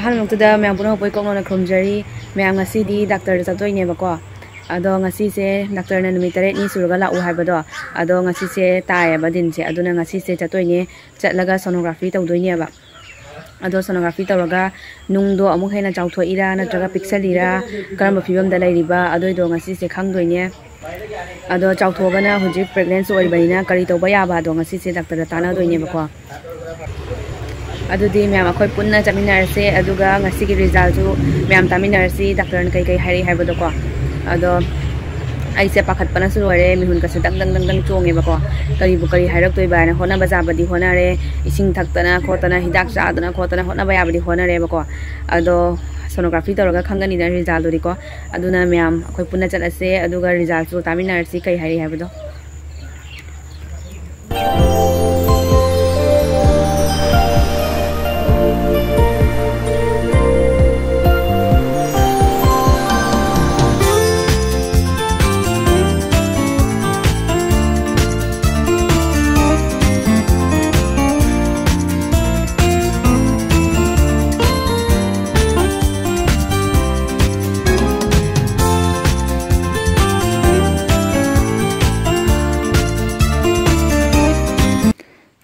ꯑꯍꯥꯟꯕꯃꯛꯇꯗ ꯃꯌꯥꯝ ꯄꯨꯝꯅꯃꯛ ꯀꯣꯛꯅꯅ ꯈꯨꯔꯨꯝꯖꯔꯤ ꯃꯌꯥꯝ ꯉꯁꯤꯗꯤ ꯗꯥꯛꯇꯔꯗ ꯆꯠꯇꯣꯏꯅꯦꯕꯀꯣ ꯑꯗꯣ ꯉꯁꯤꯁꯦ ꯗꯥꯛꯇꯔꯅ ꯅꯨꯃꯤꯠ 8ꯅꯤ ꯁꯨꯔꯒ ꯂꯥꯛꯎ ꯍꯥꯏꯕꯗꯣ ꯑꯗꯣ ꯉꯁꯤꯁꯦ ꯇꯥꯏꯌꯦꯕ ꯗꯤꯟꯁꯦ ꯑꯗꯨꯅ ꯉꯁꯤꯁꯦ ꯆꯠꯇꯣꯏꯅꯦ ꯆꯠꯂꯒ ꯁꯣꯅꯣꯒ꯭ꯔꯥꯐꯤ ꯇꯧꯗꯣꯏꯅꯦꯕ ꯑꯗꯣ ꯁꯣꯅꯣꯒ꯭ꯔꯥꯐꯤ ꯇꯧꯔꯒ ꯅꯨꯡꯗꯣ ꯑꯃꯨꯛ ꯍꯦꯟꯅ ꯆꯥꯎꯊꯣꯛꯏꯔꯥ ꯅꯠꯇ꯭ꯔꯒ ꯄꯤꯛꯁꯜꯂꯤꯔꯥ ꯀꯔꯝꯕ ꯐꯤꯕꯝꯗ ꯂꯩꯔꯤꯕ ꯑꯗꯨꯏꯗꯣ ꯉꯁꯤꯁꯦ ꯈꯪꯗꯣꯏꯅꯦ ꯑꯗꯣ ꯆꯥꯎꯊꯣꯛꯑꯒꯅ ꯍꯧꯖꯤꯛ ꯄ꯭ꯔꯦꯒꯅꯦꯟꯁ ꯑꯣꯏꯔꯤꯕꯅꯤ나 ꯀꯔꯤ ꯇꯧꯕ ꯌꯥꯕ ꯑꯗꯣ ꯉꯁꯤꯁꯦ ꯗꯥꯛꯇꯔꯗ ꯇꯥꯟꯅꯗꯣꯏꯅꯦꯕꯀꯣ ꯑꯗꯨꯗꯤ ꯃꯌꯥꯝ ꯑꯩꯈꯣꯏ ꯄꯨꯟꯅ ꯆꯠꯃꯤꯟꯅꯔꯁꯦ ꯑꯗꯨꯒ ꯉꯁꯤꯒꯤ ꯔꯤꯖꯜꯁꯨ ꯃꯌꯥꯝ ꯇꯥꯃꯤꯟꯅꯔꯁꯤ ꯗꯥꯛꯇꯔꯅ ꯀꯩ ꯍꯥꯏꯔꯤ ꯍꯥꯏꯕꯗꯣꯀꯣ ꯑꯗꯣ ꯑꯩꯁꯦ ꯄꯥꯈꯠꯄꯅꯁꯨ ꯂꯣꯏꯔꯦ ꯃꯤꯍꯨꯟꯒꯁꯦ ꯗꯪ ꯆꯣꯡꯉꯦꯕꯀꯣ ꯀꯔꯤ ꯍꯥꯏꯔꯛꯇꯣꯏꯕ ꯍꯥꯏꯅ ꯍꯣꯠꯅꯕ ꯌꯥꯕꯗꯤ ꯍꯣꯠꯅꯔꯦ ꯏꯁꯤꯡ ꯊꯛꯇꯅ ꯈꯣꯠꯇꯅ ꯍꯤꯗꯥꯛ ꯆꯥꯗꯅ ꯈꯣꯠꯇꯅ ꯍꯣꯠꯅꯕ ꯌꯥꯕꯗꯤ ꯍꯣꯠꯅꯔꯦꯕꯀꯣ ꯑꯗꯣ ꯁꯣꯅꯣꯒ꯭ꯔꯥꯐꯤ ꯇꯧꯔꯒ ꯈꯪꯒꯅꯤꯗ ꯔꯤꯖꯜꯗꯨꯗꯤꯀꯣ ꯑꯗꯨꯅ ꯃꯌꯥꯝ ꯑꯩꯈꯣꯏ ꯄꯨꯟꯅ ꯆꯠꯂꯁꯦ ꯑꯗꯨꯒ ꯔꯤꯖꯜꯁꯨ ꯇꯥꯃꯤꯟꯅꯔꯁꯤ ꯀꯩ ꯍꯥꯏꯔꯤ ꯍꯥꯏꯕꯗꯣ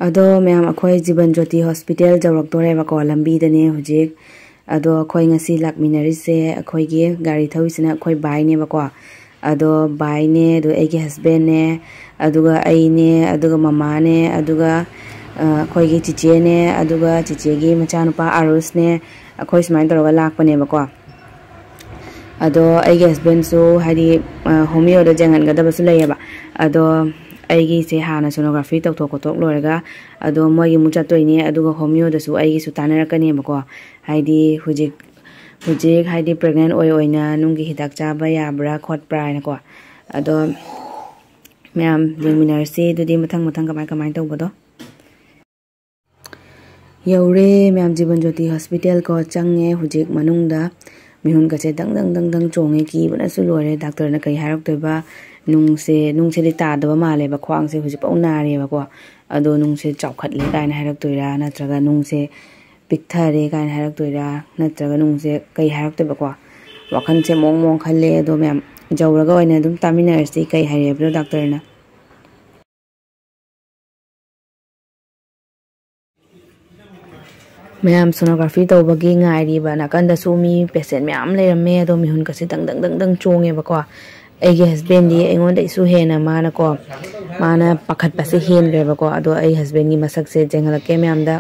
ꯑꯗꯣ ꯃꯌꯥꯝ ꯑꯩꯈꯣꯏ ꯖꯤꯕꯟ ꯖꯣꯇꯤ ꯍꯣꯁꯄꯤꯇꯥꯜ ꯌꯧꯔꯛꯇꯣꯔꯦꯕꯀꯣ ꯂꯝꯕꯤꯗꯅꯦ ꯍꯧꯖꯤꯛ ꯑꯗꯣ ꯑꯩꯈꯣꯏ ꯉꯁꯤ ꯂꯥꯛꯃꯤꯟꯅꯔꯤꯁꯦ ꯑꯩꯈꯣꯏꯒꯤ ꯒꯥꯔꯤ ꯊꯧꯔꯤꯁꯤꯅ ꯑꯩꯈꯣꯏ ꯕꯥꯏꯅꯦꯕꯀꯣ ꯑꯗꯣ ꯕꯥꯏꯅꯦ ꯑꯗꯣ ꯑꯩꯒꯤ ꯍꯁꯕꯦꯟꯅꯦ ꯑꯗꯨꯒ ꯑꯩꯅꯦ ꯑꯗꯨꯒ ꯃꯃꯥꯅꯦ ꯑꯗꯨꯒ ꯑꯩꯈꯣꯏꯒꯤ ꯆꯤꯆꯦꯅꯦ ꯑꯗꯨꯒ ꯆꯤꯆꯦꯒꯤ ꯃꯆꯥꯅꯨꯄꯥ ꯑꯥꯔꯨꯁꯅꯦ ꯑꯩꯈꯣꯏ ꯁꯨꯃꯥꯏꯅ ꯇꯧꯔꯒ ꯂꯥꯛꯄꯅꯦꯕꯀꯣ ꯑꯗꯣ ꯑꯩꯒꯤ ꯍꯁꯕꯦꯟꯁꯨ ꯍꯥꯏꯗꯤ ꯍꯣꯃꯤꯌꯣꯗ ꯌꯦꯡꯍꯟꯒꯗꯕꯁꯨ ꯂꯩꯌꯦꯕ ꯑꯗꯣ ꯑꯩꯒꯤꯁꯦ ꯍꯥꯟꯅ ꯁꯣꯅꯣꯒ꯭ꯔꯥꯐꯤ ꯇꯧꯊꯣꯛ ꯈꯣꯠꯇꯣꯛ ꯂꯣꯏꯔꯒ ꯑꯗꯣ ꯃꯣꯏꯒꯤ ꯑꯃꯨꯛ ꯆꯠꯇꯣꯏꯅꯦ ꯑꯗꯨꯒ ꯍꯣꯃꯤꯌꯣꯗꯁꯨ ꯑꯩꯒꯤꯁꯨ ꯇꯥꯟꯅꯔꯛꯀꯅꯦꯕꯀꯣ ꯍꯥꯏꯗꯤ ꯍꯧꯖꯤꯛ ꯍꯥꯏꯗꯤ ꯄ꯭ꯔꯦꯒꯅꯦꯟ ꯑꯣꯏꯅ ꯅꯨꯡꯒꯤ ꯍꯤꯗꯥꯛ ꯆꯥꯕ ꯌꯥꯕ꯭ꯔꯥ ꯈꯣꯠꯄ꯭ꯔꯥ ꯍꯥꯏꯅꯀꯣ ꯑꯗꯣ ꯃꯌꯥꯝ ꯌꯦꯡꯃꯤꯟꯅꯔꯁꯤ ꯑꯗꯨꯗꯤ ꯃꯊꯪ ꯀꯃꯥꯏ ꯇꯧꯕꯗꯣ ꯌꯧꯔꯦ ꯃꯌꯥꯝ ꯖꯤꯕꯟ ꯖꯣꯇꯤ ꯍꯣꯁꯄꯤꯇꯥꯜ ꯀꯣ ꯆꯪꯉꯦ ꯍꯧꯖꯤꯛ ꯃꯅꯨꯡꯗ ꯃꯤꯍꯨꯟꯒꯁꯦ ꯗꯪ ꯆꯣꯡꯉꯦ ꯀꯤꯕꯅꯁꯨ ꯂꯣꯏꯔꯦ ꯗꯥꯛꯇꯔꯅ ꯀꯩ ꯍꯥꯏꯔꯛꯇꯣꯏꯕ ꯅꯨꯡꯁꯦꯗꯤ ꯇꯥꯗꯕ ꯃꯥꯜꯂꯦꯕ ꯈ꯭ꯋꯥꯡꯁꯦ ꯍꯧꯖꯤꯛꯐꯥꯎ ꯅꯥꯔꯦꯕꯀꯣ ꯑꯗꯣ ꯅꯨꯡꯁꯦ ꯆꯥꯎꯈꯠꯂꯦ ꯀꯥꯏꯅ ꯍꯥꯏꯔꯛꯇꯣꯏꯔꯥ ꯅꯠꯇ꯭ꯔꯒ ꯅꯨꯡꯁꯦ ꯄꯤꯛꯊꯔꯦ ꯀꯥꯏꯅ ꯍꯥꯏꯔꯛꯇꯣꯏꯔꯥ ꯅꯠꯇ꯭ꯔꯒ ꯅꯨꯡꯁꯦꯀꯩ ꯍꯥꯏꯔꯛꯇꯣꯏꯕꯀꯣ ꯋꯥꯈꯜꯁꯦ ꯃꯑꯣꯡ ꯈꯜꯂꯦ ꯑꯗꯣ ꯃꯌꯥꯝ ꯌꯧꯔꯒ ꯑꯣꯏꯅ ꯑꯗꯨꯝ ꯇꯥꯃꯤꯟꯅꯔꯁꯤ ꯀꯩ ꯍꯥꯏꯔꯦꯕꯗꯣ ꯗꯥꯛꯇꯔꯅ ꯃꯌꯥꯝ ꯁꯣꯅꯣꯒ꯭ꯔꯥꯐꯤ ꯇꯧꯕꯒꯤ ꯉꯥꯏꯔꯤꯕ ꯅꯥꯀꯟꯗꯁꯨ ꯃꯤ ꯄꯦꯁꯦꯟ ꯃꯌꯥꯝ ꯂꯩꯔꯝꯃꯦ ꯑꯗꯣ ꯃꯤꯍꯨꯟꯒꯁꯦ ꯗꯪ ꯆꯣꯡꯉꯦꯕꯀோ ꯑꯩꯒꯤ ꯍꯁꯕꯦꯟꯗꯤ ꯑꯩꯉꯣꯟꯗꯩꯁꯨ ꯍꯦꯟꯅ ꯃꯥꯅ ꯄꯥꯈꯠꯄꯁꯦ ꯍꯦꯟꯈ꯭ꯔꯦꯕꯀꯣ ꯑꯗꯣ ꯑꯩ ꯍꯁꯕꯦꯟꯒꯤ ꯃꯁꯛꯁꯦ ꯌꯦꯡꯍꯜꯂꯛꯀꯦ ꯃꯌꯥꯝꯗ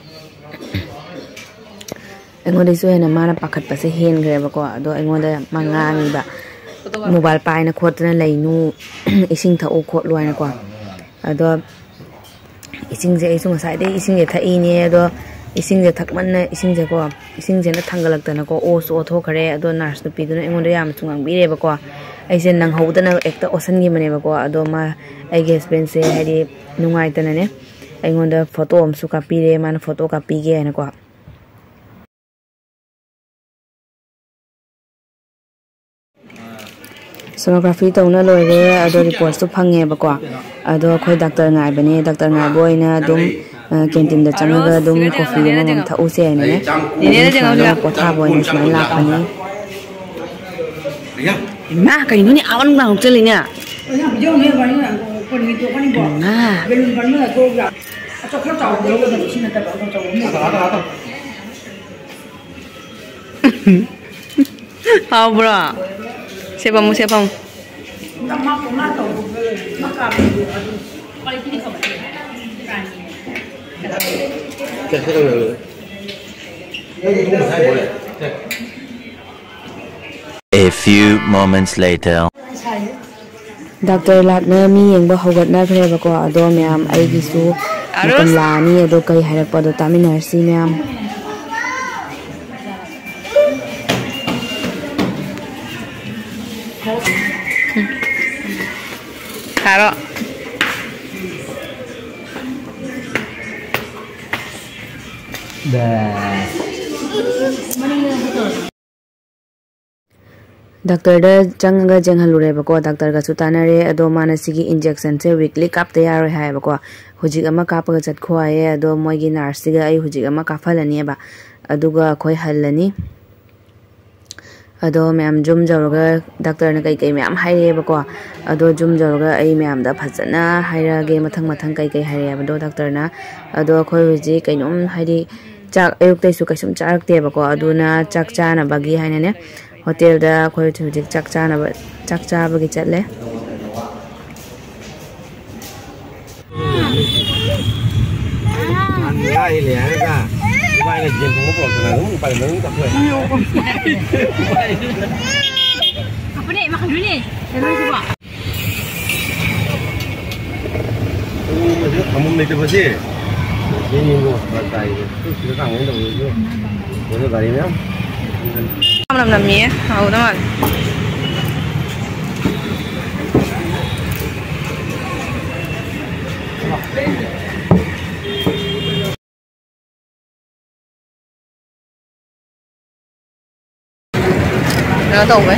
ꯑꯩꯉꯣꯟꯗꯩꯁꯨ ꯍꯦꯟꯅ ꯃꯥꯅ ꯄꯥꯈꯠꯄꯁꯦ ꯍꯦꯟꯈ꯭ꯔꯦꯕꯀꯣ ꯑꯗꯣ ꯑꯩꯉꯣꯟꯗ ꯃꯥ ꯉꯥꯡꯉꯤꯕ ꯃꯣꯕꯥꯏꯜ ꯄꯥꯏꯅ ꯈꯣꯠꯇꯅ ꯂꯩꯅꯨ ꯏꯁꯤꯡ ꯊꯛꯎ ꯈꯣꯠꯂꯨ ꯍꯥꯏꯅꯀꯣ ꯑꯗꯣ ꯏꯁꯤꯡꯁꯦ ꯑꯩꯁꯨ ꯉꯁꯥꯏꯗꯩ ꯏꯁꯤꯡꯁꯦ ꯊꯛꯏꯅꯦ ꯑꯗꯣ ꯏꯁꯤꯡꯁꯦ ꯊꯛꯃꯟꯅ ꯏꯁꯤꯡꯁꯦꯅ ꯊꯥꯡꯒꯠꯂꯛꯇꯅꯀꯣ ꯑꯣꯁꯨ ꯑꯣꯊꯣꯛꯈ꯭ꯔꯦ ꯑꯗꯣ ꯅꯔꯁ ꯅꯨꯄꯤꯗꯨꯅ ꯑꯩꯉꯣꯟꯗ ꯌꯥꯝꯅꯁꯨ ꯉꯥꯡꯕꯤꯔꯦꯕꯀꯣ ꯑꯩꯁꯦ ꯅꯪꯍꯧꯗꯅ ꯍꯦꯛꯇ ꯑꯣꯠꯁꯟꯈꯤꯕꯅꯦꯕꯀꯣ ꯑꯗꯣ ꯑꯩꯒꯤ ꯍꯁꯕꯦꯟꯁꯦ ꯍꯥꯏꯗꯤ ꯅꯨꯡꯉꯥꯏꯇꯅꯅꯦ ꯑꯩꯉꯣꯟꯗ ꯐꯣꯇꯣ ꯑꯃꯁꯨ ꯀꯥꯞꯄꯤꯔꯦ ꯃꯥꯅ ꯐꯣꯇꯣ ꯀꯥꯞꯄꯤꯒꯦ ꯍꯥꯏꯅꯀꯣ ꯁꯣꯅꯣꯒ꯭ꯔꯥꯐꯤ ꯇꯧꯅ ꯂꯣꯏꯔꯦ ꯑꯗꯣ ꯔꯤꯄꯣꯔꯠꯁꯨ ꯐꯪꯉꯦꯕꯀꯣ ꯑꯗꯣ ꯑꯩꯈꯣꯏ ꯗꯥꯛꯇꯔ ꯉꯥꯏꯕꯅꯦ ꯗꯥꯛꯇꯔ ꯉꯥꯏꯕ ꯑꯣꯏꯅ ꯑꯗꯨꯝ ꯀꯦꯟꯇꯤꯟꯗ ꯆꯪꯉꯒ ꯑꯗꯨꯝ ꯀꯣꯐꯤ ꯑꯃꯃꯝ ꯊꯛꯎꯁꯦ ꯍꯥꯏꯅꯅꯦ ꯑꯗꯨꯝ ꯁꯨꯃꯥꯏꯅ ꯄꯣꯊꯥꯕ ꯑꯣꯏꯅ ꯁꯨꯃꯥꯏꯅ ꯂꯥꯛꯄꯅꯤ ꯏꯃꯥ ꯀꯩꯅꯣꯅꯦ ꯑꯥ ꯃꯅꯨꯡ ꯉꯥꯎꯆꯜꯂꯤꯅꯦ 하브라 세번 세번 A few moments later doctor ꯂꯥꯛꯅ ꯃꯤ ꯌꯦꯡꯕ ꯍꯧꯒꯠꯅꯈ꯭ꯔꯦꯕꯀꯣ ꯑꯗꯣ ꯃꯌꯥꯝ ꯑꯩꯒꯤꯁꯨ ꯃꯇꯝ ꯂꯥꯛꯑꯅꯤ ꯑꯗꯣ ꯀꯩ ꯍꯥꯏꯔꯛꯄꯗꯣ ꯇꯥꯃꯤꯟꯅꯔꯁꯤ ꯃꯌꯥꯝ 가로 네 ꯗꯥꯛꯇꯔꯗ ꯆꯪꯉꯒ ꯌꯦꯡꯍꯜꯂꯨꯔꯦꯕꯀꯣ ꯗꯥꯛꯇꯔꯒꯁꯨ ꯇꯥꯟꯅꯔꯦ ꯑꯗꯣ ꯃꯥꯅ ꯁꯤꯒꯤ ꯏꯟꯖꯦꯛꯁꯟꯁꯦ ꯋꯤꯛꯂꯤ ꯀꯥꯞꯇ ꯌꯥꯔꯣꯏ ꯍꯥꯏꯌꯦꯕꯀꯣ ꯍꯧꯖꯤꯛ ꯑꯃ ꯀꯥꯞꯄꯒ ꯆꯠꯈꯣ ꯍꯥꯏꯌꯦ ꯑꯗꯣ ꯃꯣꯏꯒꯤ ꯅꯔꯁꯁꯤꯒ ꯑꯩ ꯍꯧꯖꯤꯛ ꯑꯃ ꯀꯥꯞꯍꯜꯂꯅꯤꯕ aduga akhoi hallani ado ma'am जुम जरगा डॉक्टर ने कई मैम हाइरेबको अदो जुम जरगा आई मैम दा फजना हाइरागे मथंग मथंग कई हाइरेबदो डॉक्टर ना अदो अखोय हुजी कइनोम हाइदि चाक अयुक्तैसु कैसुम चारक्तेबको अदुना चाक चानबगी हाइनने होटल दा अखोय हुजी चाक चाबगी चले Vậy là chuyện không có là đúng phải lớn tập rồi. Apa ni makan dulu ni? Dulu cuba. Kamu ni tu pasti. Ini ni batai. Tu sudah kamu dah tu. Boleh balik ni. Kamu nak ni? Tahu tak? Nó tủ ấy.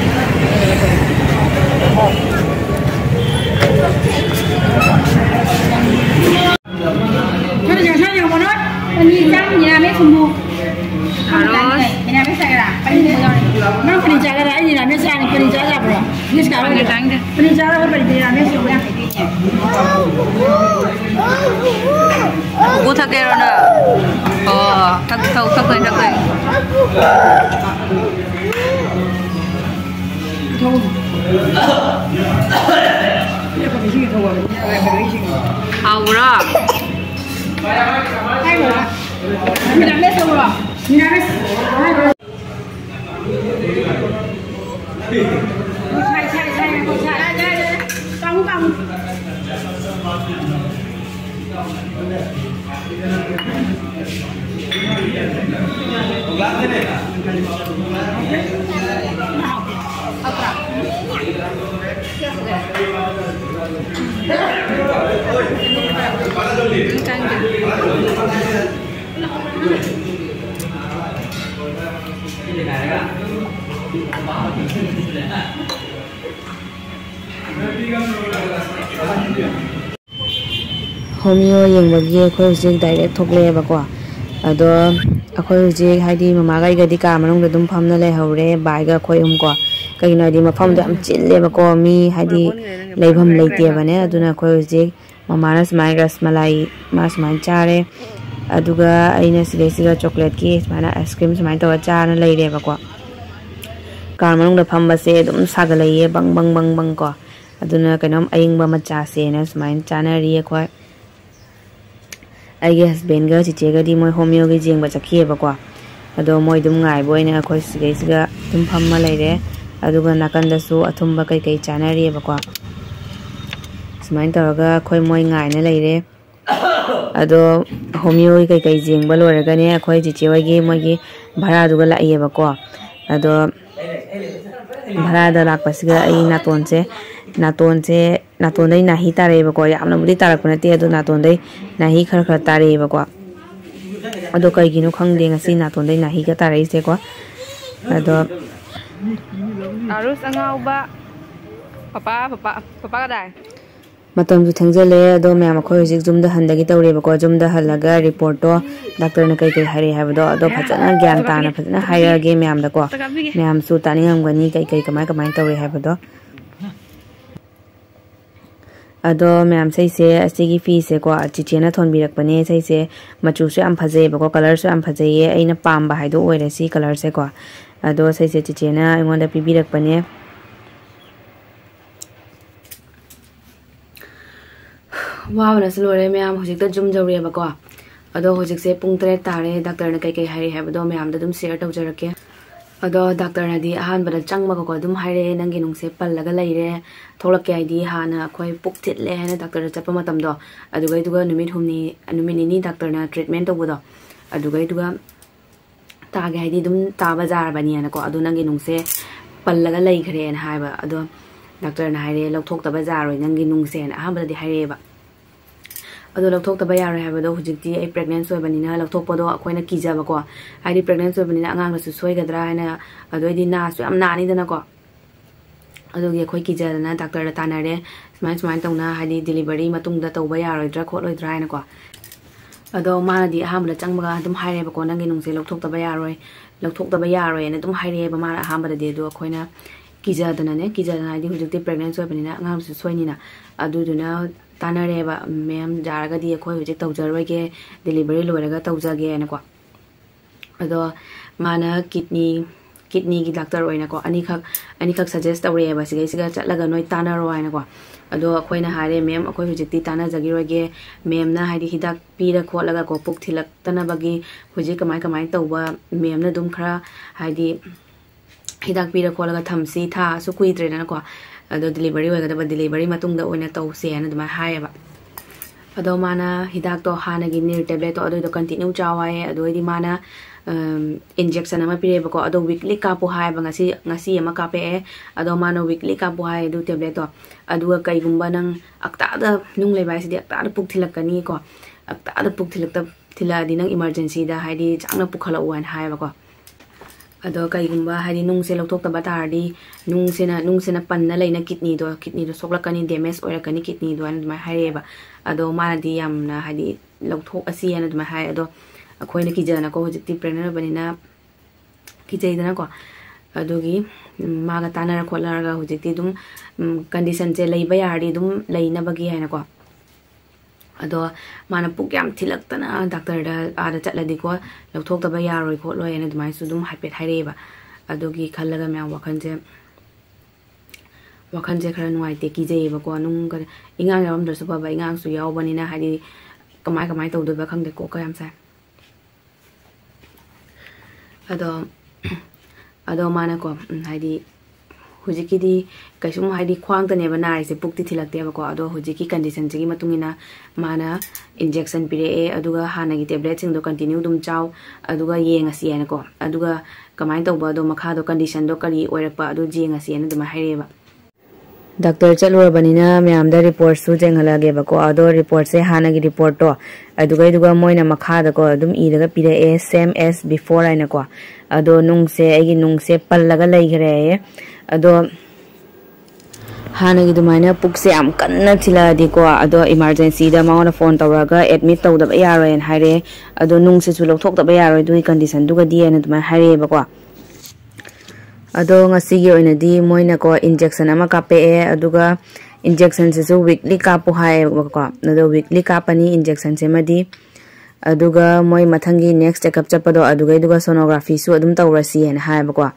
Sao nhiều con ơi? Con nhìn răng nhà mấy không mua. Nhà mấy sai là. Nó phần trái là gì là mấy sai này phần trái là rồi. Như sao vậy? Phần trái là phần gì là mấy số nha. Cô thắc cái rồi nè. Thắc cái. Hào rồi. Hay rồi. Mình làm hết xong rồi. Mình làm hết. Sai. Cong. Homeo yengbagi akhoi hujik direct thokle bako ado akhoi hujik haidi mama gai gadi ka manung da dum phamna le hore bai ga akhoi ko kaina di mafam da am chille bako mi haidi leibham leite bane aduna akhoi hujik mama na smai rasmalai ma smai chare aduga aina siga chocolate ki smana ice cream smai to chana leire bako ka manung da phamba se dum sagalaiye bang ko aduna kainom aingba macha se na smai chana ri akhoi I guess Ben ga chiche ga di moi homeo gi jeng ba chakhiye ba kwa ado moi dum ngai boi na khoi siga dum phamma leire aduga nakan da su athumba kai chana ri ba kwa smain taraga khoi moi ngai na leire ado homeo kai jeng ba lore ga ne khoi chiche wa gi moi gi bhara duga la ye ba kwa ado bhara da lak pasiga ai naton dai nahi tare ba ko yamna budi tarak na te ado naton dai nahi khar tare ba ko ado kai ginu khangde ngasi naton dai nahi ka tare se ko ado arus angau ba papa ka dai matam ju thengjale ado myam khoi hojik jumda handagi tawre ba ko jumda halaga report to doctor na kai hari ha do ado phajana gyan ta na phajana hire ge myam da ko myam su tani ngam gani kai kamai tawre ha ba do ado ma'am सैसे असigi fee se ko chichena thon birak pane सैसे machu se am phaje ba ko color se am phaje ye aina pamba haido oire si color se ko ado सैसे chichena ingonda pi birak pane wow na slore ma'am hojik ta jum jawre ba ko ado hojik se pung 3 tare doctor na kai hari ha ba do ma'am da dum share taw jarake ado doctor na di ahan bada changma ko dum haire nangi nung se pallaga leire tholak ke id hana khoi puk thit le na doctor na chapa matam do aduga numit ni doctor na treatment to budo aduga ta ga id dum ta bazar bani na ko adu nangi nung se pallaga lei khare na haiba ado doctor na haire lokthok ta bazar roi nangi nung se na ahan bada di haire ba ado lokthok ta ba yare haiba do hujikti ai pregnant soi bani na lokthok podo akoina kija ba ko ai pregnant soi bani na angang na su soi gadra na ado di na su am na ni dana ko ado ge khoi kija na doctor da tanare smile tawna hadi delivery matung da tawba yaroidra kholoidra na ko ꯑꯗꯣ ꯃꯥꯅꯗꯤ ꯑꯍꯥꯟꯕꯗ ꯆꯪꯕꯒ ꯑꯗꯨꯝ ꯍꯥꯏꯔꯦꯕꯀꯣ ꯅꯪꯒꯤ ꯅꯨꯡꯁꯦ ꯂꯧꯊꯣꯛꯇꯕ ꯌꯥꯔꯣꯏꯅ ꯑꯗꯨꯝ ꯍꯥꯏꯔꯛꯑꯦꯕ ꯃꯥꯅ ꯑꯍꯥꯟꯕꯗꯗꯤ ꯑꯗꯣ ꯑꯩꯈꯣꯏꯅ ꯀꯤꯖꯗꯅ ꯍꯥꯏꯗꯤ ꯍꯧꯖꯤꯛꯇꯤ ꯄ꯭ꯔꯦꯒꯅꯦꯟꯁ ꯑꯣꯏꯕꯅꯤꯅ ꯑꯉꯥꯡꯁꯨ ꯁꯣꯏꯅꯤꯅ ꯑꯗꯨꯗꯨꯅ ꯇꯥꯟꯅꯔꯦꯕ ꯃꯦꯝ ꯌꯥꯔꯒꯗꯤ ꯑꯩꯈꯣꯏ ꯍꯧꯖꯤꯛ ꯇꯧꯖꯔꯣꯏꯒꯦ ꯗꯦꯂꯤꯚꯔꯤ ꯂꯣꯏꯔꯒ ꯇꯧꯖꯒꯦꯅꯀꯣ ꯑꯗꯣ ꯃꯥꯅ ꯀꯤꯗꯅꯤꯒꯤ ꯗꯥꯛꯇꯔ ꯑꯣꯏꯅꯀꯣ ꯑꯅꯤꯈꯛ ꯁꯖꯦꯁ ꯇꯧꯔꯛꯑꯦꯕ ꯁꯤꯒꯩꯁꯤꯒ ꯆꯠꯂꯒ ꯅꯣꯏ ꯇꯥꯟꯅꯔꯣ ꯍꯥꯏꯅꯀꯣ ꯑꯗꯣ ꯑꯩꯈꯣꯏꯅ ꯍꯥꯏꯔꯦ ꯃꯦꯝ ꯑꯩꯈꯣꯏ ꯍꯧꯖꯤꯛꯇꯤ ꯇꯥꯟꯅꯖꯈꯤꯔꯣꯏꯒꯦ ꯃꯦꯝꯅ ꯍꯥꯏꯗꯤ ꯍꯤꯗꯥꯛ ꯄꯤꯔ ꯈꯣꯠꯂꯒꯀꯣ ꯄꯨꯛ ꯊꯤꯜꯂꯛꯇꯅꯕꯒꯤ ꯍꯧꯖꯤꯛ ꯀꯃꯥꯏꯅ ꯇꯧꯕ ꯃꯦꯝꯅ ꯑꯗꯨꯝ ꯈꯔ ꯍꯥꯏꯗꯤ ꯍꯤꯗꯥꯛ ꯄꯤꯔ ꯈꯣꯠꯂꯒ ꯊꯝꯁꯤ ꯊꯥꯁꯨ ꯀꯨꯏꯗ꯭ꯔꯦꯗꯅꯀꯣ ꯑꯗꯣ ꯗꯦꯂꯤꯚꯔꯤ ꯑꯣꯏꯒꯗꯕ ꯗꯦꯂꯤꯚꯔꯤ ꯃꯇꯨꯡꯗ ꯑꯣꯏꯅ ꯇꯧꯁꯦ ꯍꯥꯏꯅ ꯑꯗꯨꯃꯥꯏꯅ ꯍꯥꯏꯌꯦꯕ ꯑꯗꯣ ꯃꯥꯅ ꯍꯤꯗꯥꯛꯇꯣ ꯍꯥꯟꯅꯒꯤ ꯅꯤꯔ ꯇꯦꯕ꯭ꯂꯦꯠꯇꯣ ꯑꯗꯨꯏꯗꯣ ꯀꯟꯇꯤꯅ꯭ꯌꯨ ꯆꯥꯎ ꯍꯥꯏꯌꯦ ꯑꯗꯨꯑꯣꯏꯗꯤ ꯃꯥꯅ injection ama pireba ko ado weekly kapu hai ba ngasi ama kape ado mano weekly kapu hai du tablet to adu kai gumba nang akta da nung le bai si akta da puk thilakani ko akta da puk thilak ta thila di nang emergency da hai di changna pukhala wan hai ba ko ado kai gumba hai di nung se lokthok ta batar di nung se na panna leina kidney do soklakani damage oirakani kidney do an ma hai ba ado mana di yamna hai di lokthok asi an ma hai ado अखोइना किजना को हजिक्ति pregnant बनिना किजैदना को अदुगी मागा तानरा खोलारगा हजिक्ति दुम condition से लैबा यारदी दुम लैनबगी हैना को अदो माना पुक याम थिलक्तना डॉक्टर दा आदा चटलदि को लौथोक्तबा यारोय खोलोय हैना दुमाय सु दुम हाइपेट हाइरेबा अदुगी खल्लगा म्या वखनजे खरा नुवाइते किजैबा को नुंग इंगांग यावम दरसु बाबा इंगांग सु यावबनिना हादि कमाय तौदबा खंगदे को कयाम साय अदो माना को हाइदी हुजिकिदी कैसुम हाइदी ख्वांग तने बनाई से पुक्ति थिलक्ते बको अदो हुजिकी कंडीशन जिगी मतुंगिना माना इंजेक्शन पिरे अदुगा हानागी टैबलेट सिंग दो कंटिन्यू दुम चाव अदुगा येंगसी हैन को अदुगा कमाय तौबा दो मखा दो कंडीशन दो करी ओइरकपा अदु जेंगसी हैन दुमा हाइरेबा डॉक्टर चलुरबनिना म्याम दा रिपोर्ट सु जेंगलागे बको अदो रिपोर्ट से हानागी रिपोर्ट तो अदुगा मोइना मखादा को अदुम इरगा पिरे सेम एस बिफोर आइना को अदो नुंगसे पल्लगा लैगरे अदो हानागी दुमाइना पुक्से आम कन्ना थिलादि को अदो इमरजेंसी दा मावना फोन तौरागा एडमिट तौदबा यारोयन हाइरे अदो नुंगसे सु लौथोक्तबा यारोय दुई कंडीशन दुगा दिएना दुमा हाइरे बको अदो ngasi oinadi moina ko injection ama kape aduga injection se weekly kapu hai ko ado weekly kapani injection se madi aduga moi mathangi next checkup chapado aduga sonography su adum tawrasi en hai ba ko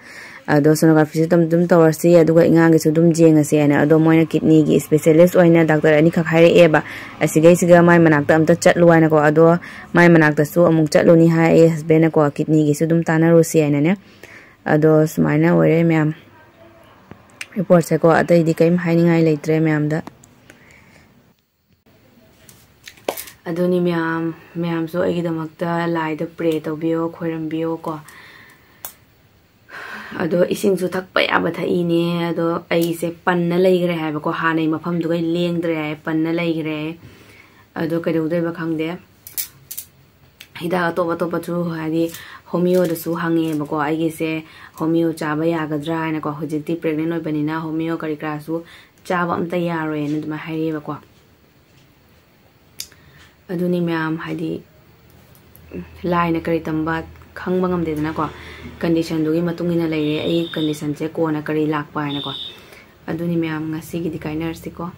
ado sonography su dum tawrasi aduga ingang su dum jengase en ado moina kidney gi specialist oina doctor ani khak haire e ba asigai siga mai manakta amta chatlu aina ko ado mai manakta su amuk chatluni hai husband ko kidney gi su dum tanaru si en ne अदो सुमाइना ओरे ma'am report से को अतई दि कइम हाइनिंगाई लेत्रे ma'am दा अदोनी ma'am सो एगी दमकता लाई द प्रे तोबियो खोरमबियो को अदो इसिंग सु थक पया बथाइने अदो अई से पन्ना लैगरे हाइबा को हानै मफम दुगै लेंगद्रे हाइ पन्ना लैगरे अदो कदौदै बा खंगदे हिदा तो पछु हादि होमियो दसु हंगे बको आइगे से होमियो चाबा यागद्रा हैना को हजिति प्रेग्नेंट ओइबनिना होमियो करि क्रासु चाबा अमता यारोय न दुमा हाइरे बको अदुनि म्याम हाइदि लाइन करि तंबा खंगबा ngamdedana को कंडीशन दुगी मतुंगिना लैरे आई कंडीशन से कोना करि लाकपा हैना को अदुनि म्याम ngasi gi दिखाइनरसि को